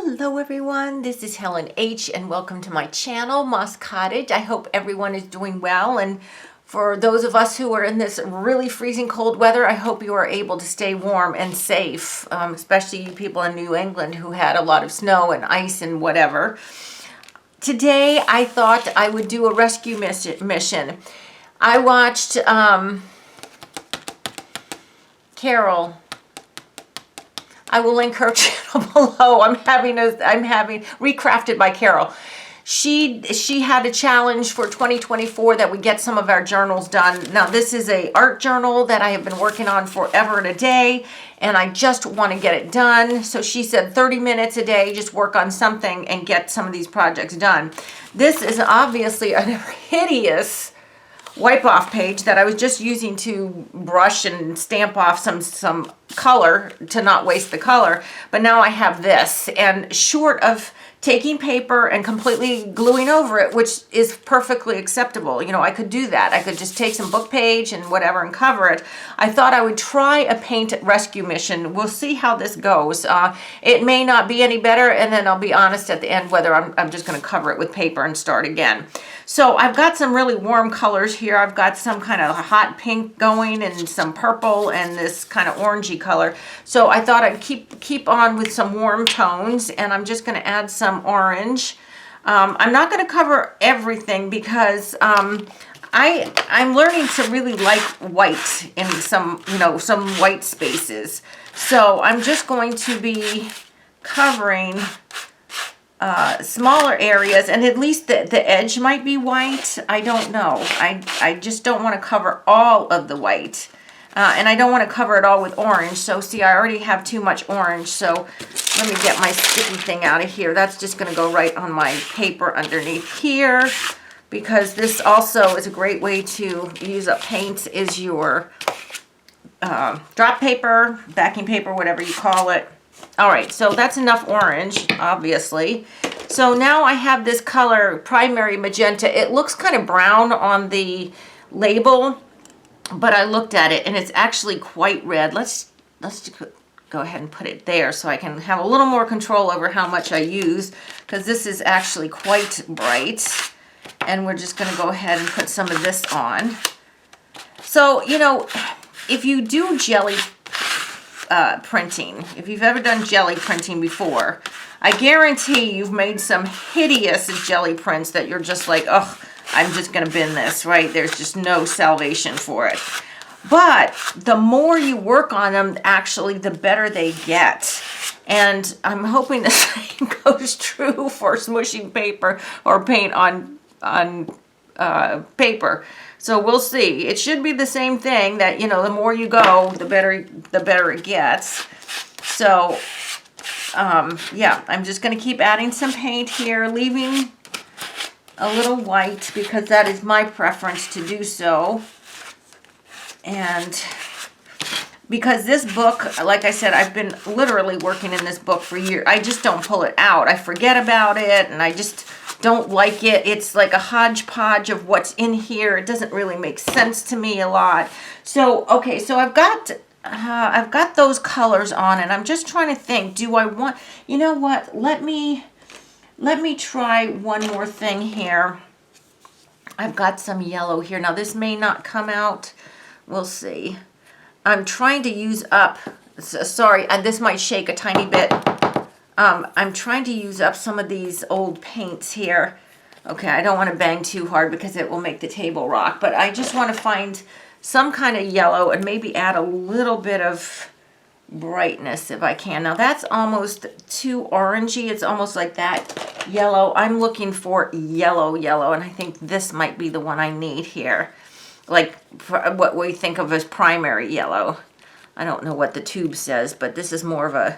Hello everyone, this is Helen H. and welcome to my channel, Moss Cottage. I hope everyone is doing well, and for those of us who are in this really freezing cold weather, I hope you are able to stay warm and safe, especially you people in New England who had a lot of snow and ice and whatever. Today I thought I would do a rescue mission. I watched Carol. I will link her channel below. I'm having Recrafted by Carol. She had a challenge for 2024 that we get some of our journals done. Now this is a art journal that I have been working on forever and a day, and I just want to get it done. So she said 30 minutes a day, just work on something and get some of these projects done. This is obviously a hideous wipe off page that I was just using to brush and stamp off some color to not waste the color, but now I have this, and short of taking paper and completely gluing over it, which is perfectly acceptable, you know, I could do that. I could just take some book page and whatever and cover it. I thought I would try a paint rescue mission. We'll see how this goes. It may not be any better, and then I'll be honest at the end whether I'm just going to cover it with paper and start again. So I've got some really warm colors here. I've got some kind of hot pink going and some purple and this kind of orangey color. So I thought I'd keep on with some warm tones, and I'm just going to add some orange. I'm not going to cover everything because I'm learning to really like white in some white spaces. So I'm just going to be covering smaller areas, and at least the edge might be white. I don't know. I just don't want to cover all of the white. And I don't want to cover it all with orange. So see, I already have too much orange. So let me get my sticky thing out of here. That's just going to go right on my paper underneath here, because this also is a great way to use up paint, is your drop paper, backing paper, whatever you call it. All right, so that's enough orange, obviously. So now I have this color, primary magenta. It looks kind of brown on the label, but I looked at it and it's actually quite red. Let's just go ahead and put it there so I can have a little more control over how much I use, because this is actually quite bright. And we're just going to go ahead and put some of this on. So, you know, if you do jelly printing, if you've ever done jelly printing before, I guarantee you've made some hideous jelly prints that you're just like, oh, I'm just going to bin this, right? There's just no salvation for it. But the more you work on them, actually, the better they get. And I'm hoping the same goes true for smushing paper or paint on paper. So we'll see. It should be the same thing, that, you know, the more you go, the better it gets. So, yeah, I'm just going to keep adding some paint here, leaving a little white because that is my preference to do so. And because this book, like I said, I've been literally working in this book for years. I just don't pull it out. I forget about it, and I just don't like it. It's like a hodgepodge of what's in here. It doesn't really make sense to me a lot. So, okay, so I've got those colors on, and I'm just trying to think, do I want, you know what, let me try one more thing here. I've got some yellow here. Now this may not come out. We'll see. I'm trying to use up, sorry, this might shake a tiny bit. I'm trying to use up some of these old paints here. Okay, I don't want to bang too hard because it will make the table rock, but I just want to find some kind of yellow and maybe add a little bit of brightness if I can. Now that's almost too orangey. It's almost like that yellow. I'm looking for yellow, and I think this might be the one I need here. Like what we think of as primary yellow. I don't know what the tube says, but this is more of a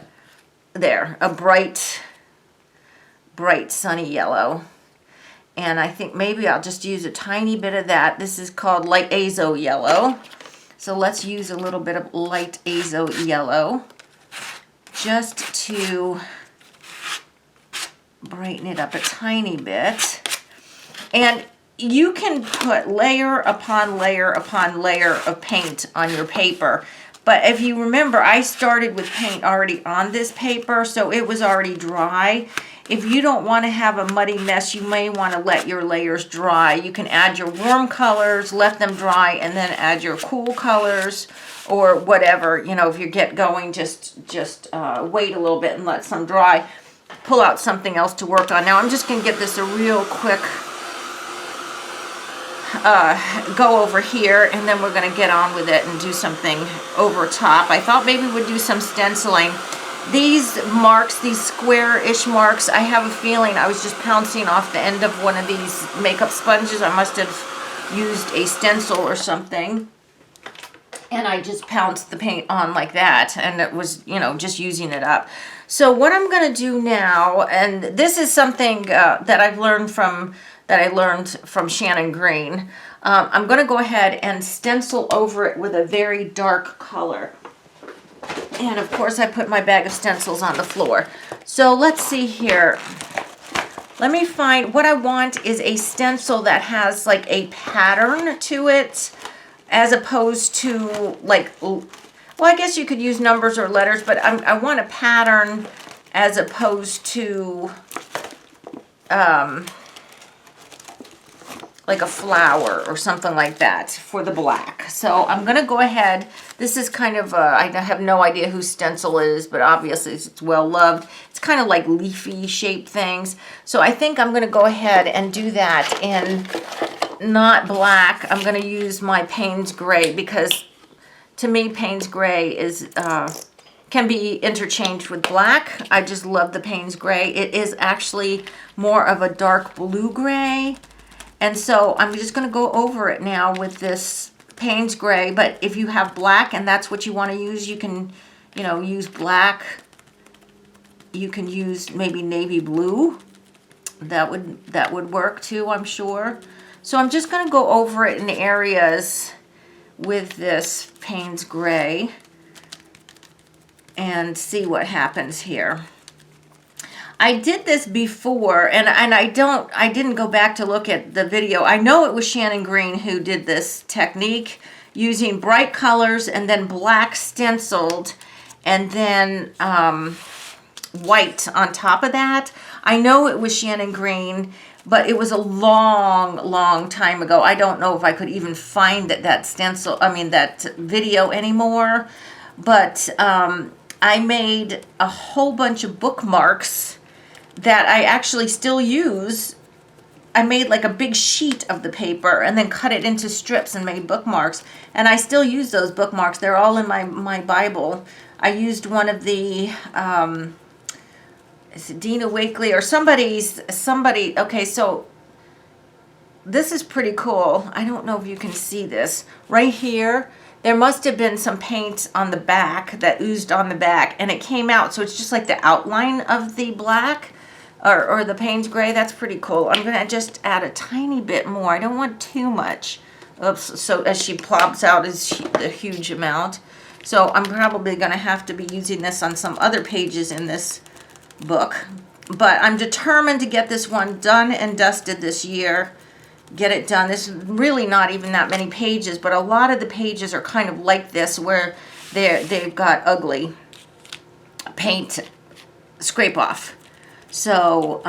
bright sunny yellow. And I think maybe I'll just use a tiny bit of that. This is called light azo yellow. So let's use a little bit of light azo yellow just to brighten it up a tiny bit. And you can put layer upon layer upon layer of paint on your paper, But if you remember, I started with paint already on this paper, so it was already dry. If you don't want to have a muddy mess, you may want to let your layers dry. You can add your warm colors, let them dry, and then add your cool colors or whatever. You know, if you get going, just wait a little bit and let some dry. Pull out something else to work on. Now I'm just going to get this a real quick go over here, and then we're going to get on with it and do something over top. I thought maybe we'd do some stenciling. These marks, these square-ish marks, I have a feeling I was just pouncing off the end of one of these makeup sponges. I must have used a stencil or something. And I just pounced the paint on like that, and it was, you know, just using it up. So what I'm going to do now, and this is something that I learned from Shannon Green. I'm going to go ahead and stencil over it with a very dark color. And of course I put my bag of stencils on the floor. So let's see here. Let me find, what I want is a stencil that has like a pattern to it, as opposed to like, well, I guess you could use numbers or letters, but I want a pattern as opposed to like a flower or something like that for the black. So I'm going to go ahead. This is kind of, I have no idea who Stencil is, but obviously it's well loved. It's kind of like leafy shaped things. So I think I'm going to go ahead and do that in not black. I'm going to use my Payne's Gray, because to me Payne's Gray is can be interchanged with black. I just love the Payne's Gray. It is actually more of a dark blue gray. And so I'm just going to go over it now with this Payne's Gray. But if you have black and that's what you want to use, you can, you know, use black. You can use maybe navy blue. That would work too, I'm sure. So I'm just going to go over it in areas with this Payne's Gray and see what happens here. I did this before, and I didn't go back to look at the video. I know it was Shannon Green who did this technique using bright colors and then black stenciled and then white on top of that. I know it was Shannon Green, but it was a long time ago. I don't know if I could even find that video anymore. But I made a whole bunch of bookmarks that I actually still use. I made like a big sheet of the paper and then cut it into strips and made bookmarks. And I still use those bookmarks. They're all in my Bible. I used one of the, is it Dina Wakley or somebody, okay, so this is pretty cool. I don't know if you can see this. Right here, there must have been some paint on the back that oozed on the back, and it came out. So it's just like the outline of the black or the Payne's Gray. That's pretty cool. I'm going to just add a tiny bit more. I don't want too much. Oops. So as she plops out is a huge amount. So I'm probably going to have to be using this on some other pages in this book. But I'm determined to get this one done and dusted this year. Get it done. This is really not even that many pages, but a lot of the pages are kind of like this, where they've got ugly paint scrape off. So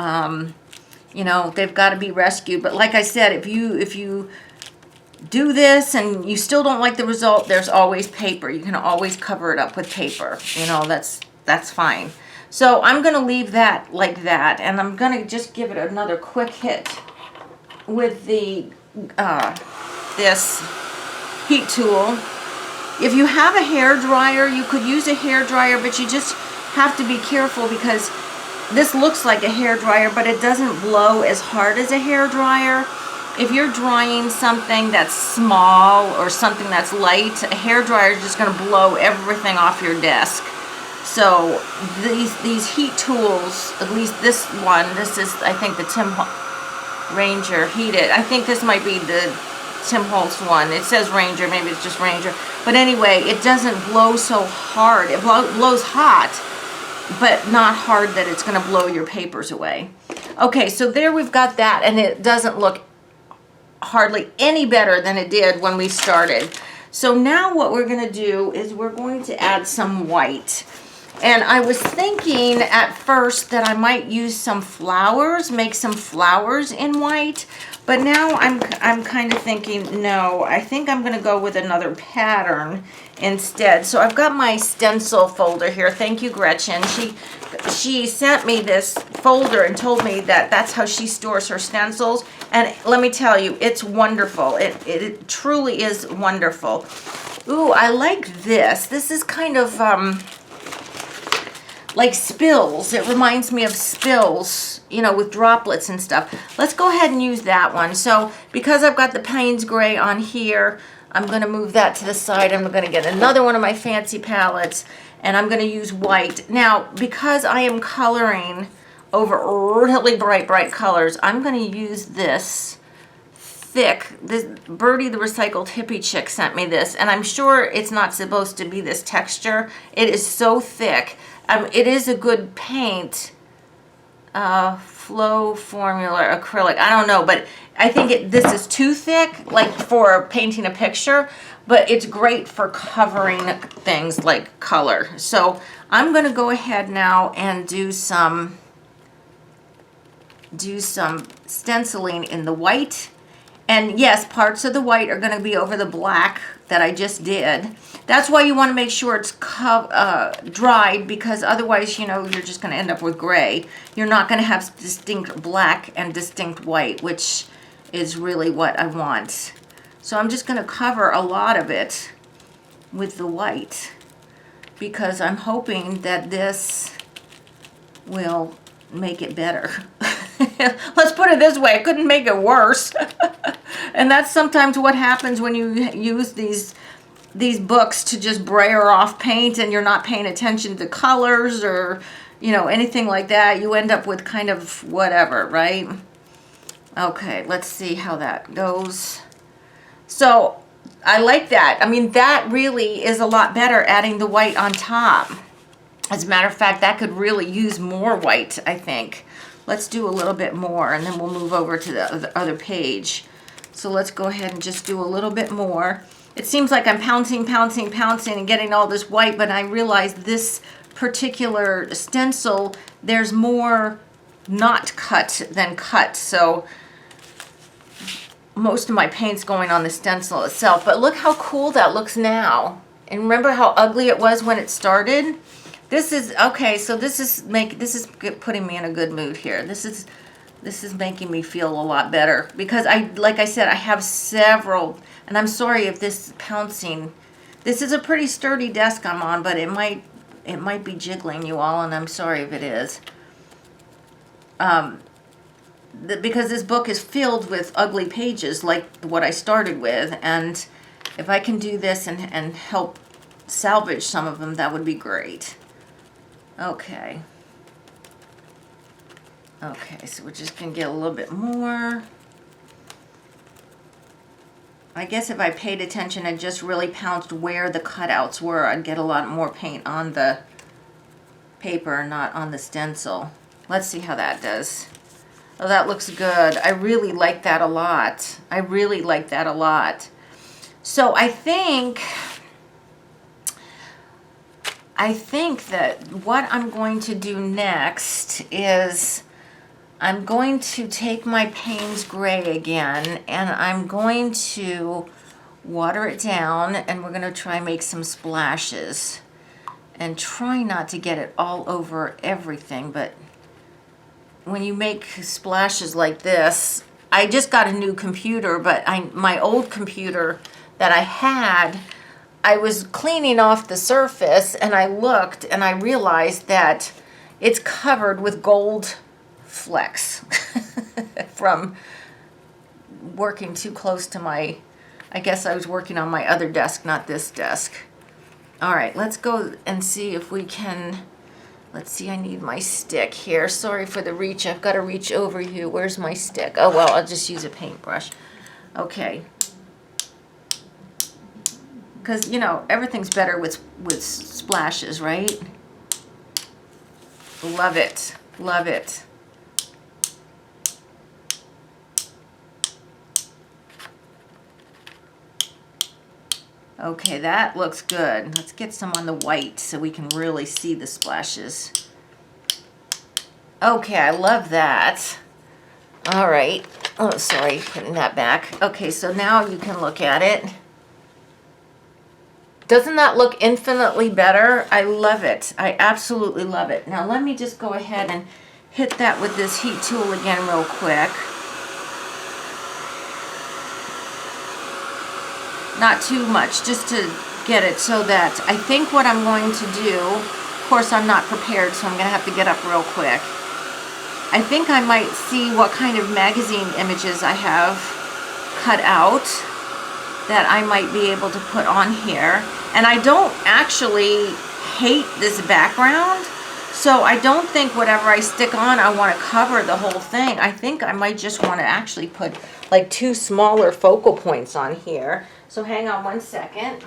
you know, they've got to be rescued. But like I said, if you do this and you still don't like the result, there's always paper. You can always cover it up with paper. You know, that's fine. So I'm going to leave that like that, and I'm going to just give it another quick hit with the this heat tool. If you have a hair dryer, you could use a hair dryer, but you just have to be careful, because this looks like a hair dryer, but it doesn't blow as hard as a hair dryer. If you're drying something that's small or something that's light, a hair dryer is just going to blow everything off your desk. So these heat tools, at least this one, this is, I think, the Tim Ranger heated. I think this might be the Tim Holtz one. It says Ranger, maybe it's just Ranger. But anyway, it doesn't blow so hard. It blows hot, but not hard that it's going to blow your papers away. Okay, so there we've got that, and it doesn't look hardly any better than it did when we started. So now what we're going to do is we're going to add some white. And I was thinking at first that I might use some flowers, make some flowers in white. But now I'm kind of thinking, no, I think I'm going to go with another pattern instead. So I've got my stencil folder here. Thank you, Gretchen. She sent me this folder and told me that that's how she stores her stencils. And let me tell you, it's wonderful. It truly is wonderful. Ooh, I like this. This is kind of like spills. It reminds me of spills, you know, with droplets and stuff. Let's go ahead and use that one. So because I've got the Payne's Gray on here, I'm going to move that to the side. I'm going to get another one of my fancy palettes, and I'm going to use white. Now, because I am coloring over really bright colors, I'm going to use this thick. This Birdie the Recycled Hippie Chick sent me this, and I'm sure it's not supposed to be this texture. It is so thick. It is a good paint. Flow Formula acrylic. I don't know, but I think this is too thick, like for painting a picture, but it's great for covering things like color. So I'm going to go ahead now and do some stenciling in the white. And yes, parts of the white are going to be over the black that I just did. That's why you want to make sure it's dried, because otherwise, you know, you're just going to end up with gray. You're not going to have distinct black and distinct white, which is really what I want. So I'm just going to cover a lot of it with the white, because I'm hoping that this will make it better. Let's put it this way, it couldn't make it worse. And that's sometimes what happens when you use these books to just brayer off paint and you're not paying attention to colors or, you know, anything like that. You end up with kind of whatever, right? Okay, let's see how that goes. So I like that. I mean, that really is a lot better, adding the white on top. As a matter of fact, that could really use more white, I think. Let's do a little bit more, and then we'll move over to the other page. So let's go ahead and just do a little bit more. It seems like I'm pouncing and getting all this white, but I realize this particular stencil, there's more not cut than cut. So most of my paint's going on the stencil itself. But look how cool that looks now. And remember how ugly it was when it started? This is, okay, so this is putting me in a good mood here. This is making me feel a lot better, because like I said, I have several, and I'm sorry if this is pouncing. This is a pretty sturdy desk I'm on, but it might be jiggling, you all, and I'm sorry if it is. Because this book is filled with ugly pages like what I started with, and if I can do this and help salvage some of them, that would be great. Okay. Okay, so we're just going to get a little bit more. I guess if I paid attention and just really pounced where the cutouts were, I'd get a lot more paint on the paper, not on the stencil. Let's see how that does. Oh, that looks good. I really like that a lot. I really like that a lot. So I think that what I'm going to do next is I'm going to take my Payne's Gray again, and I'm going to water it down, and we're going to try and make some splashes and try not to get it all over everything. But when you make splashes like this, I just got a new computer, but my old computer that I had, I was cleaning off the surface, and I looked and I realized that it's covered with gold flecks from working too close to I guess I was working on my other desk, not this desk. All right, let's go and see if we can, let's see, I need my stick here. Sorry for the reach, I've got to reach over you. Where's my stick? Oh, well, I'll just use a paintbrush. Okay. Because, you know, everything's better with splashes, right? Love it. Love it. Okay, that looks good. Let's get some on the white so we can really see the splashes. Okay, I love that. All right. Oh, sorry, putting that back. Okay, so now you can look at it. Doesn't that look infinitely better? I love it. I absolutely love it. Now let me just go ahead and hit that with this heat tool again real quick. Not too much, just to get it so that I think what I'm going to do, of course I'm not prepared, so I'm going to have to get up real quick. I think I might see what kind of magazine images I have cut out that I might be able to put on here. And I don't actually hate this background, so I don't think whatever I stick on, I want to cover the whole thing. I think I might just want to actually put like 2 smaller focal points on here. So hang on one second.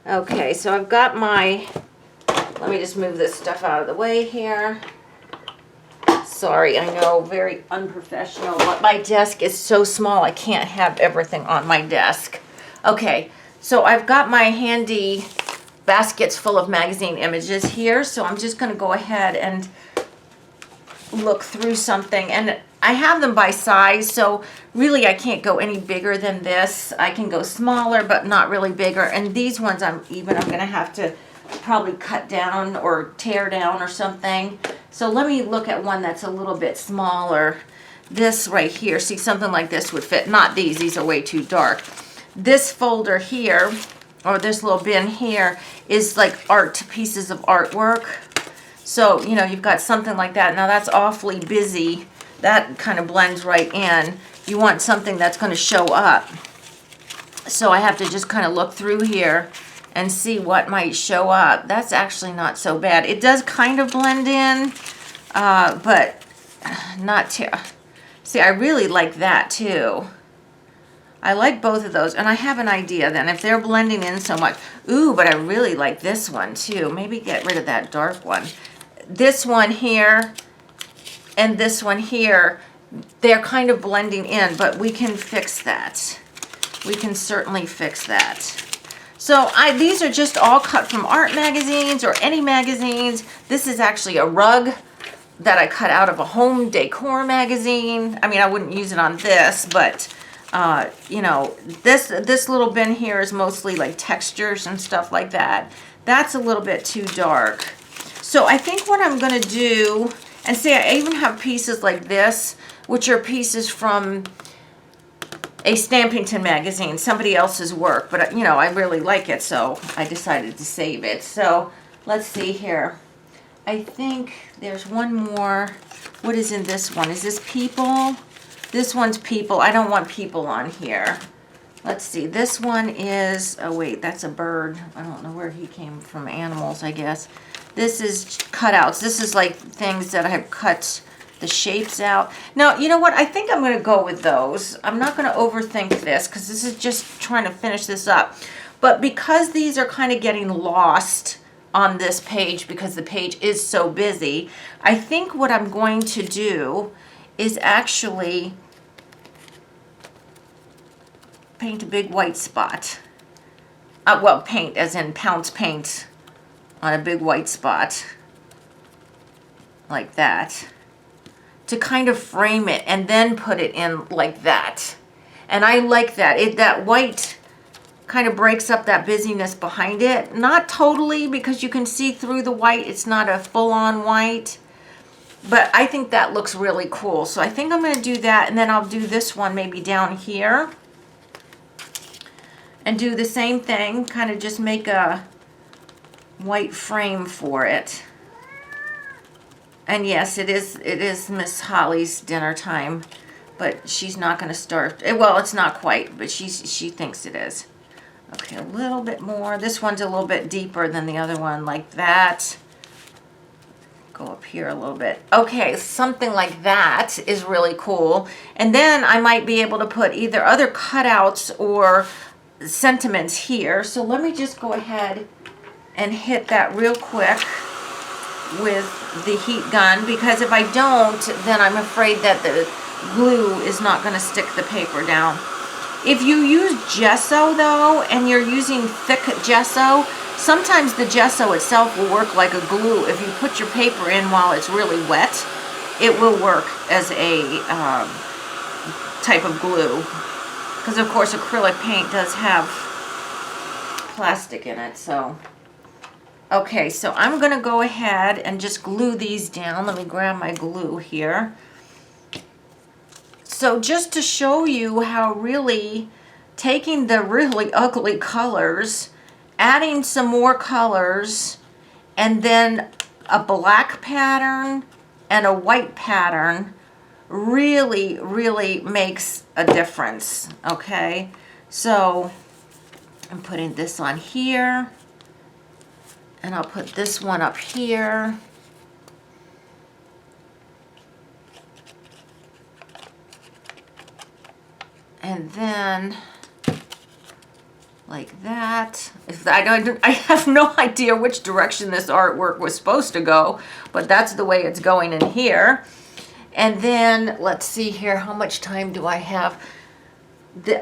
Okay, so I've got my, let me just move this stuff out of the way here. Sorry, I know, very unprofessional, but my desk is so small I can't have everything on my desk. Okay, so I've got my handy baskets full of magazine images here, so I'm just going to go ahead and look through something, and I have them by size, so really I can't go any bigger than this. I can go smaller, but not really bigger, and these ones I'm going to have to probably cut down or tear down or something. So let me look at one that's a little bit smaller. This right here, see, something like this would fit. Not these are way too dark. This folder here, or this little bin here, is like art, pieces of artwork. So, you know, you've got something like that. Now that's awfully busy. That kind of blends right in. You want something that's going to show up. So I have to just kind of look through here and see what might show up. That's actually not so bad. It does kind of blend in, but not too. See, I really like that too. I like both of those, and I have an idea then if they're blending in so much. Ooh, but I really like this one too. Maybe get rid of that dark one. This one here and this one here, they're kind of blending in, but we can fix that. We can certainly fix that. So these are just all cut from art magazines or any magazines. This is actually a rug that I cut out of a home decor magazine. I mean, I wouldn't use it on this, but you know, this little bin here is mostly like textures and stuff like that. That's a little bit too dark. So I think what I'm going to do, and see, I even have pieces like this, which are pieces from a Stampington magazine, somebody else's work, but you know, I really like it, so I decided to save it. So let's see here. I think there's one more. What is in this one? Is this people? This one's people. I don't want people on here. Let's see. This one is, oh wait, that's a bird. I don't know where he came from. Animals, I guess. This is cutouts. This is like things that I have cut the shapes out. Now, you know what? I think I'm going to go with those. I'm not going to overthink this because this is just trying to finish this up. But because these are kind of getting lost on this page because the page is so busy, I think what I'm going to do is actually paint a big white spot. Well, paint as in pounce paint on a big white spot like that to kind of frame it and then put it in like that. And I like that. That white kind of breaks up that busyness behind it. Not totally, because you can see through the white. It's not a full-on white. But I think that looks really cool. So I think I'm going to do that, and then I'll do this one maybe down here. And do the same thing, kind of just make a white frame for it. And yes, it is Miss Holly's dinner time, but she's not going to start. Well, it's not quite, but she thinks it is. Okay, a little bit more. This one's a little bit deeper than the other one, like that. Go up here a little bit. Okay, something like that is really cool. And then I might be able to put either other cutouts or sentiments here. So let me just go ahead and hit that real quick with the heat gun, because if I don't, then I'm afraid that glue is not going to stick the paper down. If you use gesso though, and you're using thick gesso, sometimes the gesso itself will work like a glue. If you put your paper in while it's really wet, it will work as a type of glue. Because of course acrylic paint does have plastic in it, so. Okay, so I'm going to go ahead and just glue these down. Let me grab my glue here. So just to show you how really taking the really ugly colors, adding some more colors, and then a black pattern and a white pattern really, really makes a difference, okay? So I'm putting this on here, and I'll put this one up here. And then like that. I have no idea which direction this artwork was supposed to go, but that's the way it's going in here. And then let's see here, how much time do I have? The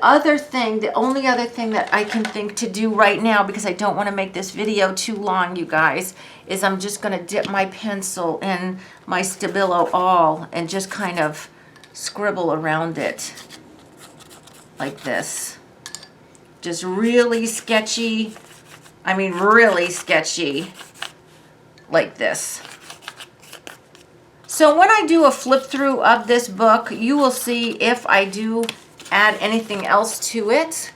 only other thing that I can think to do right now, because I don't want to make this video too long, you guys, is I'm just going to dip my pencil in my Stabilo All and just kind of scribble around it. Like this. Just really sketchy. I mean really sketchy. Like this. So when I do a flip through of this book, you will see if I do add anything else to it.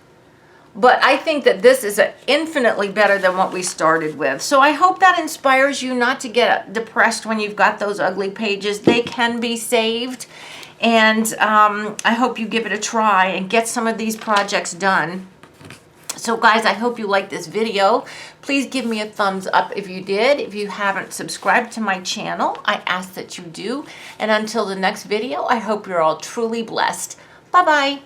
But I think that this is infinitely better than what we started with. So I hope that inspires you not to get depressed when you've got those ugly pages. They can be saved. And I hope you give it a try and get some of these projects done. So guys, I hope you liked this video. Please give me a thumbs up if you did. If you haven't subscribed to my channel, I ask that you do. And until the next video, I hope you're all truly blessed. Bye-bye.